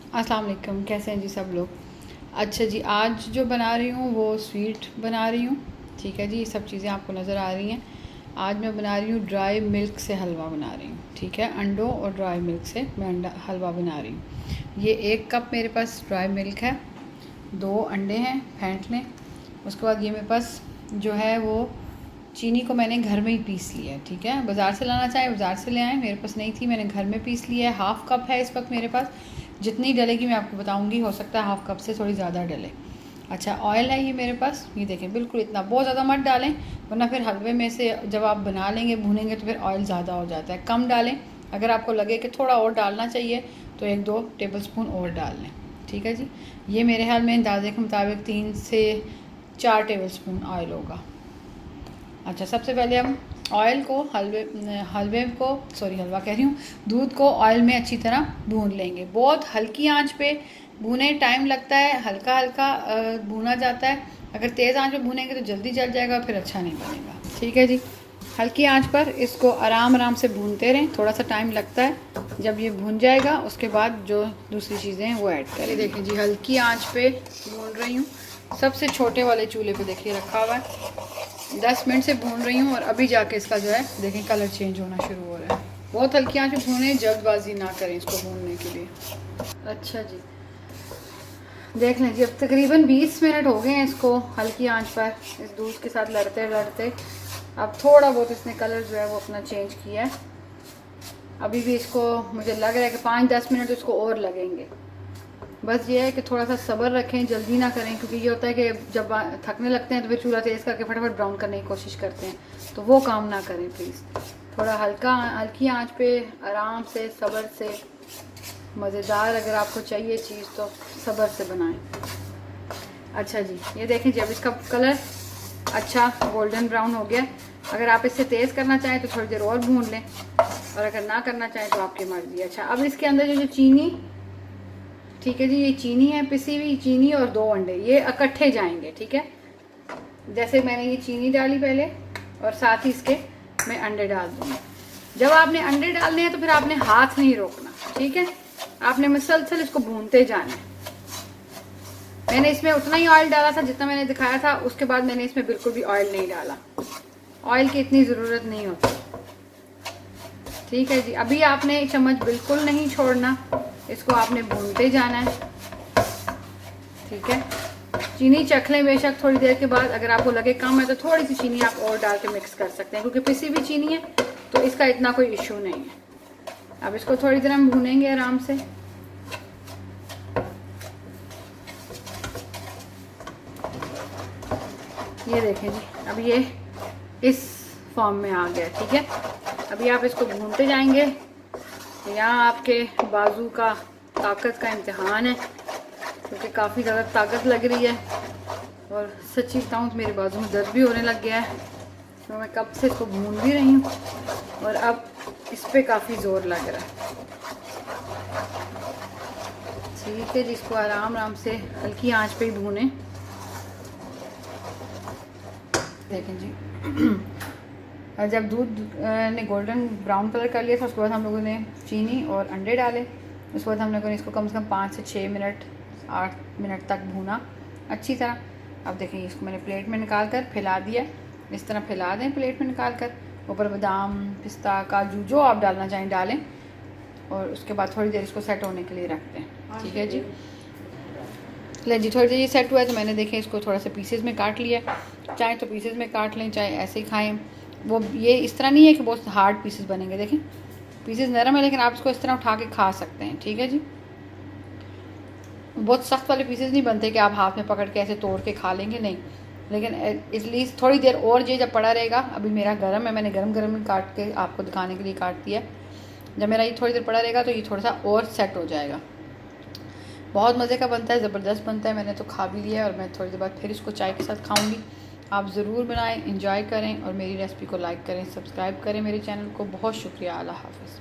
अस्सलाम वालेकुम, कैसे हैं जी सब लोग। अच्छा जी, आज जो बना रही हूँ वो स्वीट बना रही हूँ। ठीक है जी, ये सब चीज़ें आपको नज़र आ रही हैं। आज मैं बना रही हूँ ड्राई मिल्क से हलवा बना रही हूँ। ठीक है, अंडों और ड्राई मिल्क से मैं हलवा बना रही हूँ। ये 1 कप मेरे पास ड्राई मिल्क है, 2 अंडे हैं, फेंट लें। उसके बाद ये मेरे पास जो है वो चीनी को मैंने घर में ही पीस लिया है। ठीक है, बाज़ार से लाना चाहे बाज़ार से ले आएँ, मेरे पास नहीं थी, मैंने घर में पीस लिया है। 1/2 कप है इस वक्त मेरे पास। जितनी डलेगी मैं आपको बताऊंगी, हो सकता है 1/2 कप से थोड़ी ज़्यादा डले। अच्छा, ऑयल है ये मेरे पास, ये देखें, बिल्कुल इतना बहुत ज़्यादा मत डालें, वरना फिर हलवे में से जब आप बना लेंगे भूनेंगे तो फिर ऑयल ज़्यादा हो जाता है। कम डालें, अगर आपको लगे कि थोड़ा और डालना चाहिए तो 1-2 टेबल स्पून और डाल लें। ठीक है जी, ये मेरे ख्याल में अंदाजे के मुताबिक 3 से 4 टेबल स्पून ऑयल होगा। अच्छा, सबसे पहले हम ऑयल को हलवे को हलवा कह रही हूँ, दूध को ऑयल में अच्छी तरह भून लेंगे। बहुत हल्की आंच पे भूने, टाइम लगता है, हल्का हल्का भूना जाता है। अगर तेज़ आंच पे भूनेंगे तो जल्दी जल जाएगा, फिर अच्छा नहीं बनेगा। ठीक है जी, हल्की आंच पर इसको आराम आराम से भूनते रहें, थोड़ा सा टाइम लगता है। जब ये भून जाएगा उसके बाद जो दूसरी चीज़ें हैं वो ऐड करें। देखें जी, हल्की आंच पे भून रही हूँ, सबसे छोटे वाले चूल्हे पे देखिए रखा हुआ है। 10 मिनट से भून रही हूँ और अभी जाके इसका जो है देखें कलर चेंज होना शुरू हो रहा है। बहुत हल्की आंच पे भूनें, जल्दबाजी ना करें इसको भूनने के लिए। अच्छा जी, देख लें जी, अब तकरीबन 20 मिनट हो गए हैं इसको हल्की आंच पर इस दूध के साथ लड़ते लड़ते। अब थोड़ा बहुत इसने कलर जो है वो अपना चेंज किया है। अभी भी इसको मुझे लग रहा है कि 5-10 मिनट इसको और लगेंगे। बस ये है कि थोड़ा सा सब्र रखें, जल्दी ना करें, क्योंकि ये होता है कि जब थकने लगते हैं तो फिर चूल्हा तेज़ करके फटाफट ब्राउन करने की कोशिश करते हैं, तो वो काम ना करें प्लीज़। थोड़ा हल्की आंच पे आराम से सब्र से, मज़ेदार अगर आपको चाहिए चीज़ तो सब्र से बनाएं। अच्छा जी, ये देखें जब इसका कलर अच्छा गोल्डन ब्राउन हो गया। अगर आप इससे तेज़ करना चाहें तो थोड़ी देर और भून लें, और अगर ना करना चाहें तो आपकी मर्ज़ी। अच्छा, अब इसके अंदर जो चीनी, ठीक है जी, ये चीनी है, पिसी हुई चीनी और 2 अंडे, ये इकट्ठे जाएंगे। ठीक है, जैसे मैंने ये चीनी डाली पहले और साथ ही इसके मैं अंडे डाल दूँगी। जब आपने अंडे डालने हैं तो फिर आपने हाथ नहीं रोकना। ठीक है, आपने मुसलसल इसको भूनते जाना है। मैंने इसमें उतना ही ऑयल डाला था जितना मैंने दिखाया था, उसके बाद मैंने इसमें बिल्कुल भी ऑयल नहीं डाला। ऑयल की इतनी ज़रूरत नहीं होती। ठीक है जी, अभी आपने चम्मच बिल्कुल नहीं छोड़ना, इसको आपने भूनते जाना है। ठीक है, चीनी चख लें बेशक थोड़ी देर के बाद, अगर आपको लगे कम है तो थोड़ी सी चीनी आप और डाल के मिक्स कर सकते हैं, क्योंकि पिसी हुई चीनी है तो इसका इतना कोई इशू नहीं है। अब इसको थोड़ी देर हम भूनेंगे आराम से। ये देखें जी, अब ये इस फॉर्म में आ गया। ठीक है, अभी आप इसको भूनते जाएंगे। यहाँ आपके बाजू का ताकत का इम्तिहान है, क्योंकि काफ़ी ज़्यादा ताकत लग रही है, और सच्ची बताऊँ तो मेरे बाजू में दर्द भी होने लग गया है। तो मैं कब से इसको भून भी रही हूँ और अब इस पर काफ़ी ज़ोर लग रहा है। ठीक है जी, इसको आराम आराम से हल्की आंच पे ही भूनें। देखें जी, और जब दूध ने गोल्डन ब्राउन कलर कर लिया था, उसके बाद हम लोगों ने चीनी और अंडे डाले। उसके बाद हम लोगों ने इसको कम से कम 5 से 6 मिनट 8 मिनट तक भूना अच्छी तरह। अब देखें, इसको मैंने प्लेट में निकाल कर फैला दिया। इस तरह फैला दें प्लेट में निकाल कर, ऊपर बादाम, पिस्ता, काजू जो आप डालना चाहें डालें, और उसके बाद थोड़ी देर इसको सेट होने के लिए रख दें। ठीक है जी, ले जी, थोड़ी देर ये सेट हुआ है तो मैंने देखें इसको थोड़ा सा पीसेस में काट लिया। चाहे तो पीसेस में काट लें, चाहे ऐसे ही खाएं। वो ये इस तरह नहीं है कि बहुत हार्ड पीसेस बनेंगे, देखें पीसेस नरम है, लेकिन आप इसको इस तरह उठा के खा सकते हैं। ठीक है जी, बहुत सख्त वाले पीसेस नहीं बनते कि आप हाथ में पकड़ के ऐसे तोड़ के खा लेंगे, नहीं। लेकिन इसलिए थोड़ी देर और ये जब पड़ा रहेगा, अभी मेरा गर्म है, मैंने गर्म गर्म काट के आपको दिखाने के लिए काट दिया। जब मेरा ये थोड़ी देर पड़ा रहेगा तो ये थोड़ा सा और सेट हो जाएगा। बहुत मज़े का बनता है, ज़बरदस्त बनता है। मैंने तो खा भी लिया है और मैं थोड़ी देर बाद फिर इसको चाय के साथ खाऊंगी। आप ज़रूर बनाएं, इंजॉय करें, और मेरी रेसिपी को लाइक करें, सब्सक्राइब करें मेरे चैनल को। बहुत शुक्रिया, अल्लाह हाफ़िज़।